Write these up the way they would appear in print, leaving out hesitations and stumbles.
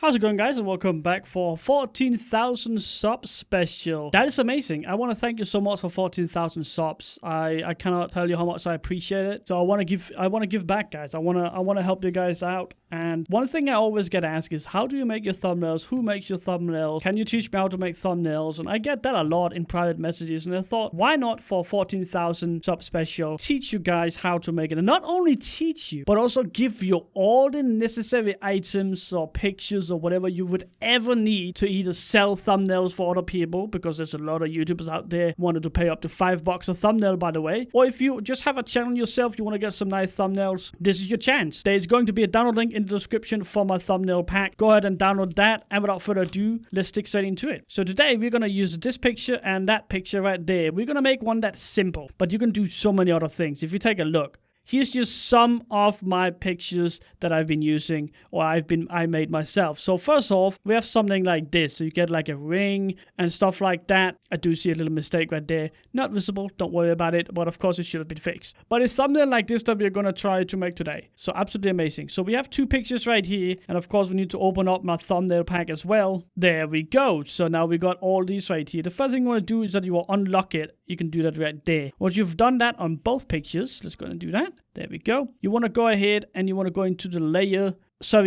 How's it going, guys, and welcome back for 14,000 subs special. That is amazing. I want to thank you so much for 14,000 subs. I cannot tell you how much I appreciate it. So I want to give back, guys. I want to help you guys out. And one thing I always get asked is, how do you make your thumbnails? Who makes your thumbnails? Can you teach me how to make thumbnails? And I get that a lot in private messages, and I thought, why not for 14,000 sub special teach you guys how to make it, and not only teach you, but also give you all the necessary items or pictures or whatever you would ever need to either sell thumbnails for other people, because there's a lot of YouTubers out there wanting to pay up to $5 a thumbnail, by the way. Or if you just have a channel yourself, you want to get some nice thumbnails, this is your chance. There's going to be a download link in the description for my thumbnail pack. Go ahead and download that, and without further ado, let's stick straight into it. So today we're going to use this picture and that picture right there. We're going to make one that's simple, but you can do so many other things. If you take a look, here's just some of my pictures that I've been using, or I made myself. So first off, we have something like this. So you get like a ring and stuff like that. I do see a little mistake right there. Not visible, don't worry about it, but of course it should have been fixed. But it's something like this that we're gonna try to make today. So absolutely amazing. So we have two pictures right here, and of course we need to open up my thumbnail pack as well. There we go. So now we got all these right here. The first thing you wanna do is that you will unlock it. You can do that right there. Once you've done that on both pictures, let's go and do that. There we go. You want to go ahead and you want to go into the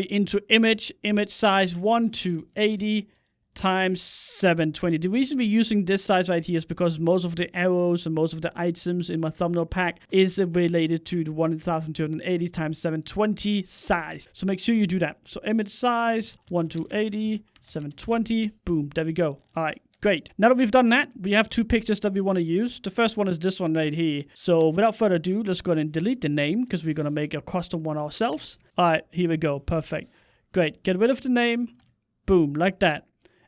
into image size 1:80 times 720. The reason we're using this size right here is because most of the arrows and most of the items in my thumbnail pack is related to the 1280 times 720 size. So make sure you do that. So image size 1:80, 720. Boom. There we go. All right. Great. Now that we've done that, we have two pictures that we want to use. The first one is this one right here. So without further ado, let's go ahead and delete the name, because we're going to make a custom one ourselves. All right, here we go. Perfect. Great. Get rid of the name. Boom, like that.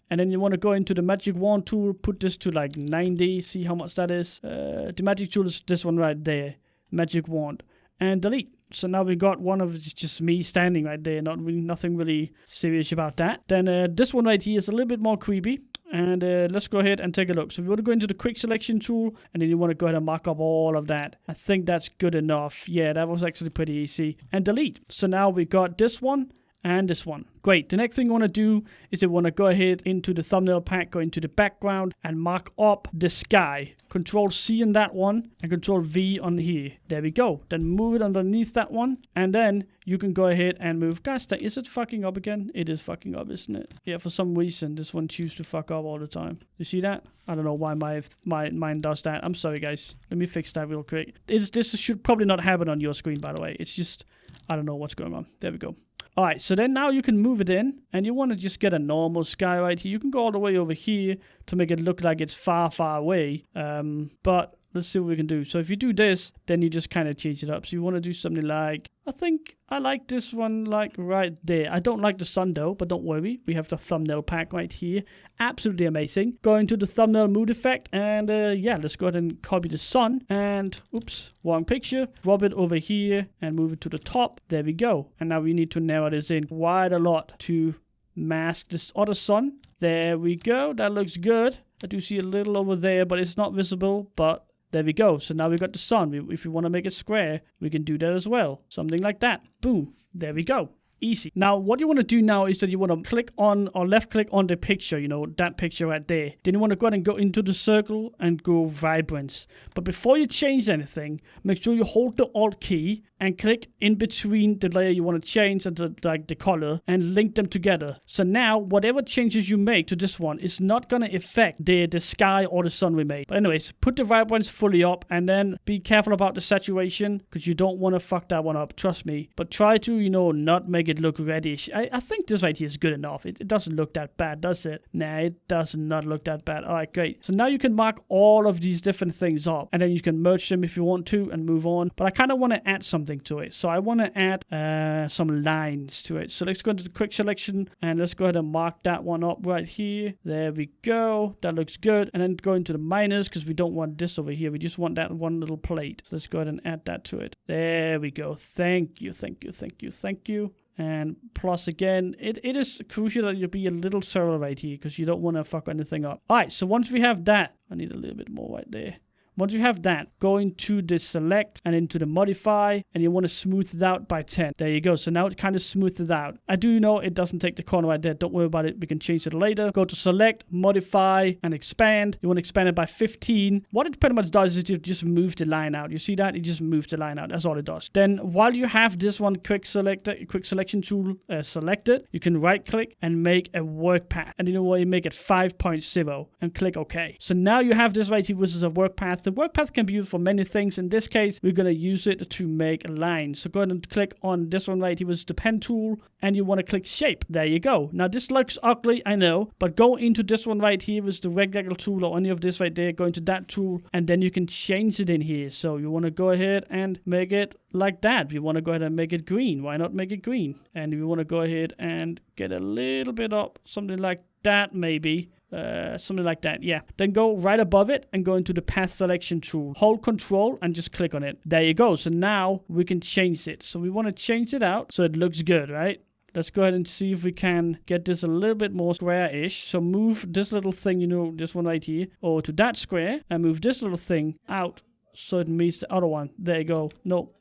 And then you want to go into the magic wand tool, put this to like 90. See how much that is. The magic tool is this one right there. Magic wand. And delete. So now we got one of just me standing right there. Nothing really serious about that. Then this one right here is a little bit more creepy. And let's go ahead and take a look. So we want to go into the quick selection tool, and then you want to go ahead and mark up all of that. I think that's good enough. Yeah, that was actually pretty easy. And delete. So now we got this one and this one. Great. The next thing you want to do is you want to go ahead into the thumbnail pack, go into the background, and mark up the sky. Control C on that one, and Control V on here. There we go. Then move it underneath that one, and then you can go ahead and move. Gosh, is it fucking up again? It is fucking up, isn't it? Yeah, for some reason, this one chooses to fuck up all the time. You see that? I don't know why mine does that. I'm sorry, guys. Let me fix that real quick. This should probably not happen on your screen, by the way. It's just, I don't know what's going on. There we go. All right, so then now you can move it in, and you want to just get a normal sky right here. You can go all the way over here to make it look like it's far, far away. But let's see what we can do. So if you do this, then you just kind of change it up. So you want to do something like, I think I like this one like right there. I don't like the sun though, but don't worry. We have the thumbnail pack right here. Absolutely amazing. Go into the thumbnail mood effect, and yeah, let's go ahead and copy the sun. And oops, wrong picture. Drop it over here and move it to the top. There we go. And now we need to narrow this in quite a lot to mask this other sun. There we go. That looks good. I do see a little over there, but it's not visible. But there we go. So now we got the sun. If we want to make it square, we can do that as well. Something like that. Boom. There we go. Easy. Now, what you want to do now is that you want to click on or left click on the picture, you know, that picture right there. Then you want to go ahead and go into the circle and go vibrance. But before you change anything, make sure you hold the Alt key and click in between the layer you want to change and the color, and link them together. So now, whatever changes you make to this one is not going to affect the sky or the sun we made. But anyways, put the vibrance fully up, and then be careful about the saturation, because you don't want to fuck that one up, trust me. But try to, you know, not make it look reddish. I think this right here is good enough. It doesn't look that bad, does it? Nah, it does not look that bad. All right, great. So now you can mark all of these different things up, and then you can merge them if you want to and move on. But I kind of want to add something to it. So I want to add some lines to it. So let's go into the quick selection, and let's go ahead and mark that one up right here. There we go. That looks good. And then go into the minus, because we don't want this over here. We just want that one little plate. So let's go ahead and add that to it. There we go. Thank you, thank you, thank you, thank you. And plus again, it is crucial that you be a little thorough right here, because you don't want to fuck anything up. All right, so once we have that, I need a little bit more right there. Once you have that, go into the select and into the modify, and you want to smooth it out by 10. There you go. So now it kind of smoothed it out. I do know it doesn't take the corner right there. Don't worry about it. We can change it later. Go to select, modify, and expand. You want to expand it by 15. What it pretty much does is it just moves the line out. You see that? It just moves the line out. That's all it does. Then while you have this one quick selection tool selected, you can right click and make a work path. And you know what? You make it 5.0 and click OK. So now you have this right here, which is a work path. The work path can be used for many things. In this case, we're going to use it to make a line. So go ahead and click on this one right here, which is the pen tool, and you want to click shape. There you go. Now this looks ugly, I know, but go into this one right here, which is the rectangle tool, or any of this right there. Go into that tool, and then you can change it in here. So you want to go ahead and make it like that. You want to go ahead and make it green. Why not make it green? And you want to go ahead and get a little bit up, something like that maybe. Something like that, yeah. Then go right above it and go into the path selection tool. Hold control and just click on it. There you go. So now we can change it. So we want to change it out so it looks good, right? Let's go ahead and see if we can get this a little bit more square-ish. So move this little thing, you know, this one right here, over to that square, and move this little thing out so it meets the other one. There you go. No.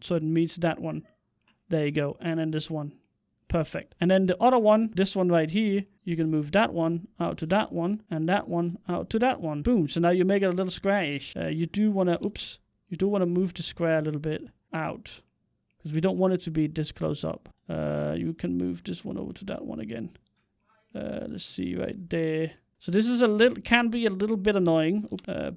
So it meets that one. There you go. And then this one. Perfect. And then the other one, this one right here, you can move that one out to that one, and that one out to that one. Boom. So now you make it a little square-ish. You do want to move the square a little bit out, because we don't want it to be this close up. You can move this one over to that one again. Let's see right there. So this is can be a little bit annoying,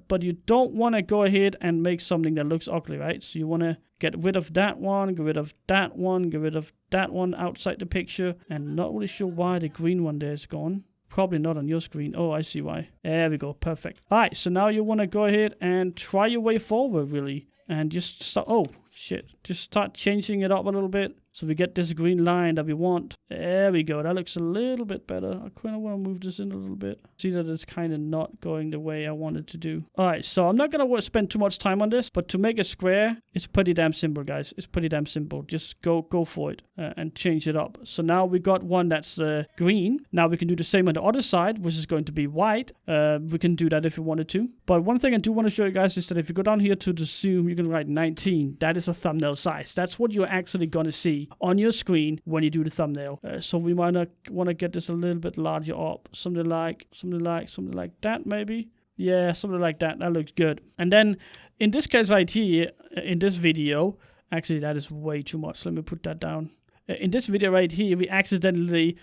but you don't want to go ahead and make something that looks ugly, right? So you want to get rid of that one, get rid of that one, get rid of that one outside the picture. And not really sure why the green one there is gone. Probably not on your screen. Oh, I see why. There we go. Perfect. All right. So now you want to go ahead and try your way forward, really. And just start. Oh, shit. Just start changing it up a little bit. So we get this green line that we want. There we go. That looks a little bit better. I kind of want to move this in a little bit. See that it's kind of not going the way I wanted to do. All right, so I'm not going to spend too much time on this, but to make a square, it's pretty damn simple, guys. It's pretty damn simple. Just go for it and change it up. So now we got one that's green. Now we can do the same on the other side, which is going to be white. We can do that if we wanted to. But one thing I do want to show you guys is that if you go down here to the zoom, you can write 19. That is a thumbnail size. That's what you're actually going to see on your screen when you do the thumbnail. So we might want to get this a little bit larger up, something like that maybe. Yeah, something like that. That looks good. And then in this case right here, in this video, actually that is way too much. Let me put that down. In this video right here, we accidentally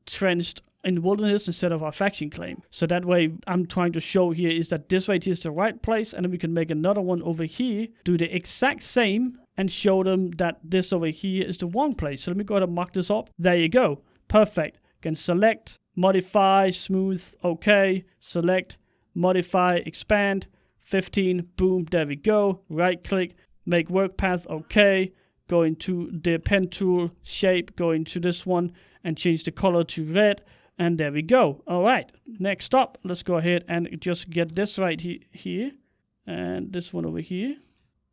trenched in wilderness instead of our faction claim. So that way I'm trying to show here is that this right here is the right place, and then we can make another one over here, do the exact same, and show them that this over here is the wrong place. So let me go ahead and mark this up. There you go. Perfect. Can select, modify, smooth, okay, select, modify, expand, 15, boom, there we go. Right click, make work path, okay. Go into the pen tool, shape, go into this one and change the color to red. And there we go. All right. Next up, let's go ahead and just get this right here. And this one over here.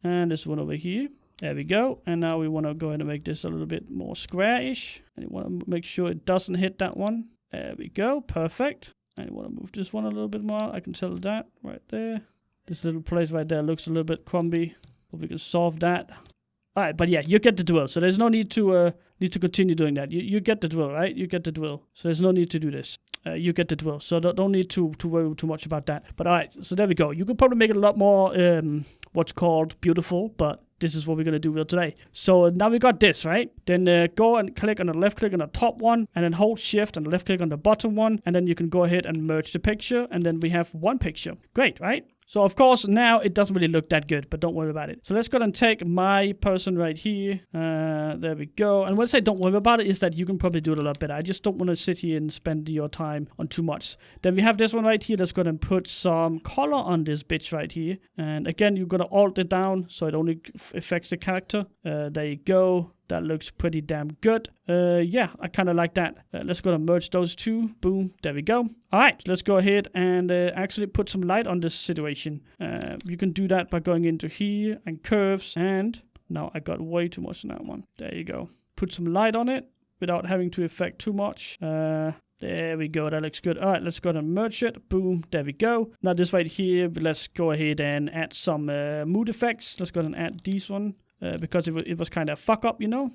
And this one over here. There we go. And now we want to go ahead and make this a little bit more square-ish. And you want to make sure it doesn't hit that one. There we go. Perfect. And you want to move this one a little bit more. I can tell that right there. This little place right there looks a little bit crumbly. But we can solve that. All right, but yeah, you get the drill. So there's no need to continue doing that. You get the drill, right? You get the drill. So there's no need to do this. You get the drill. So don't need to worry too much about that. But all right, so there we go. You could probably make it a lot more what's called beautiful, but this is what we're going to do real today. So now we got this, right? Then go and click on the left click on the top one, and then hold shift and left click on the bottom one, and then you can go ahead and merge the picture, and then we have one picture. Great, right? So of course now it doesn't really look that good, but don't worry about it. So let's go and take my person right here. There we go. And when I say don't worry about it, is that you can probably do it a lot better. I just don't want to sit here and spend your time on too much. Then we have this one right here. Let's go and put some color on this bitch right here. And again, you're going to alt it down so it only affects the character. There you go. That looks pretty damn good. Yeah, I kind of like that. Let's go and merge those two. Boom. There we go. All right, let's go ahead and actually put some light on this situation. You can do that by going into here and curves. And now I got way too much on that one. There you go. Put some light on it without having to affect too much. There we go. That looks good. All right, let's go ahead and merge it. Boom. There we go. Now this right here, let's go ahead and add some mood effects. Let's go ahead and add these one. Because it was kind of fuck up, you know.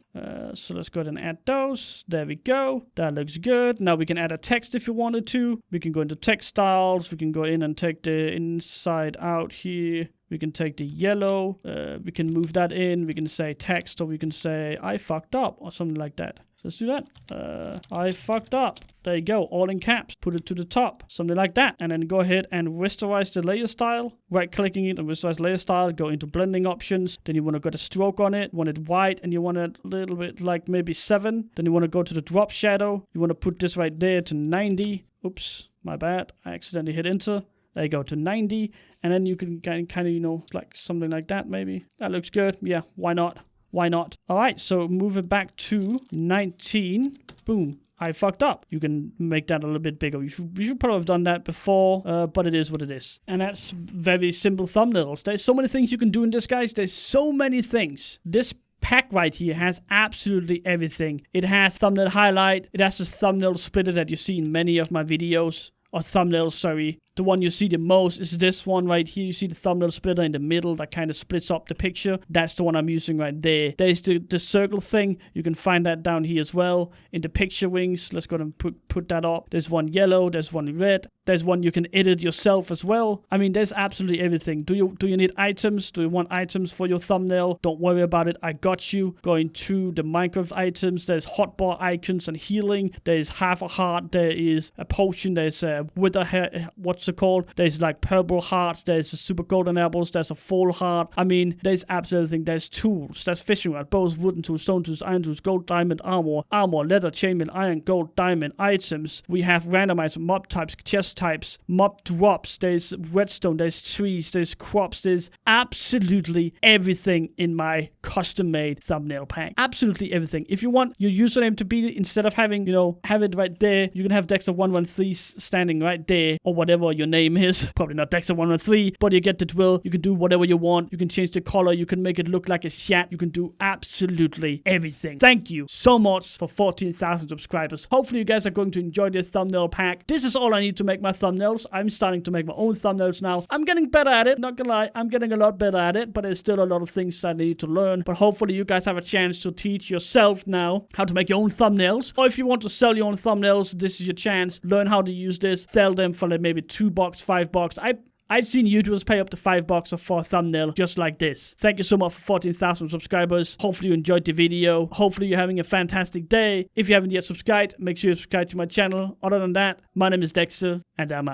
So let's go ahead and add those. There we go. That looks good. Now we can add a text if you wanted to. We can go into text styles. We can go in and take the inside out here. We can take the yellow. We can move that in. We can say text, or we can say I fucked up or something like that. So let's do that. I fucked up. There you go. All in caps. Put it to the top. Something like that. And then go ahead and rasterize the layer style. Right clicking it and rasterize layer style. Go into blending options. Then you want to go to stroke on it. Want it white and you want it a little bit like maybe 7. Then you want to go to the drop shadow. You want to put this right there to 90. Oops. My bad. I accidentally hit enter. There you go, to 90. And then you can kind of, you know, like something like that maybe. That looks good. Yeah, why not? Why not? All right, so move it back to 19. Boom. I fucked up. You can make that a little bit bigger. You should probably have done that before, but it is what it is. And that's very simple thumbnails. There's so many things you can do in this, guys. There's so many things. This pack right here has absolutely everything. It has thumbnail highlight. It has this thumbnail splitter that you see in many of my videos. Or thumbnails, sorry. The one you see the most is this one right here. You see the thumbnail splitter in the middle that kind of splits up the picture. That's the one I'm using right there. There's the circle thing. You can find that down here as well. In the picture wings, let's go and put that up. There's one yellow, there's one red. There's one you can edit yourself as well. I mean, there's absolutely everything. Do you need items? Do you want items for your thumbnail? Don't worry about it. I got you. Going to the Minecraft items, there's hotbar icons and healing. There's half a heart. There is a potion. There's a wither hair. What's it called? There's like purple hearts. There's a super golden apples. There's a full heart. I mean, there's absolutely everything. There's tools. There's fishing rod, bows, wooden tools, stone tools, iron tools, gold, diamond, armor, leather, chainmail, iron, gold, diamond, items. We have randomized mob types, chest types, mob drops. There's redstone. There's trees. There's crops. There's absolutely everything in my custom-made thumbnail pack. Absolutely everything. If you want your username to be, instead of having, you know, have it right there, you can have Dexter113 standing right there, or whatever your name is. Probably not Dexter113, but you get the drill. You can do whatever you want. You can change the color. You can make it look like a chat. You can do absolutely everything. Thank you so much for 14,000 subscribers. Hopefully you guys are going to enjoy this thumbnail pack. This is all I need to make my thumbnails. I'm starting to make my own thumbnails now. I'm getting better at it. Not gonna lie, I'm getting a lot better at it, but there's still a lot of things I need to learn. But hopefully you guys have a chance to teach yourself now how to make your own thumbnails. Or if you want to sell your own thumbnails, this is your chance. Learn how to use this. Sell them for like maybe $2, $5. I've seen YouTubers pay up to $5 for a thumbnail just like this. Thank you so much for 14,000 subscribers. Hopefully you enjoyed the video. Hopefully you're having a fantastic day. If you haven't yet subscribed, make sure you subscribe to my channel. Other than that, my name is Dexter, and I'm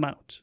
out.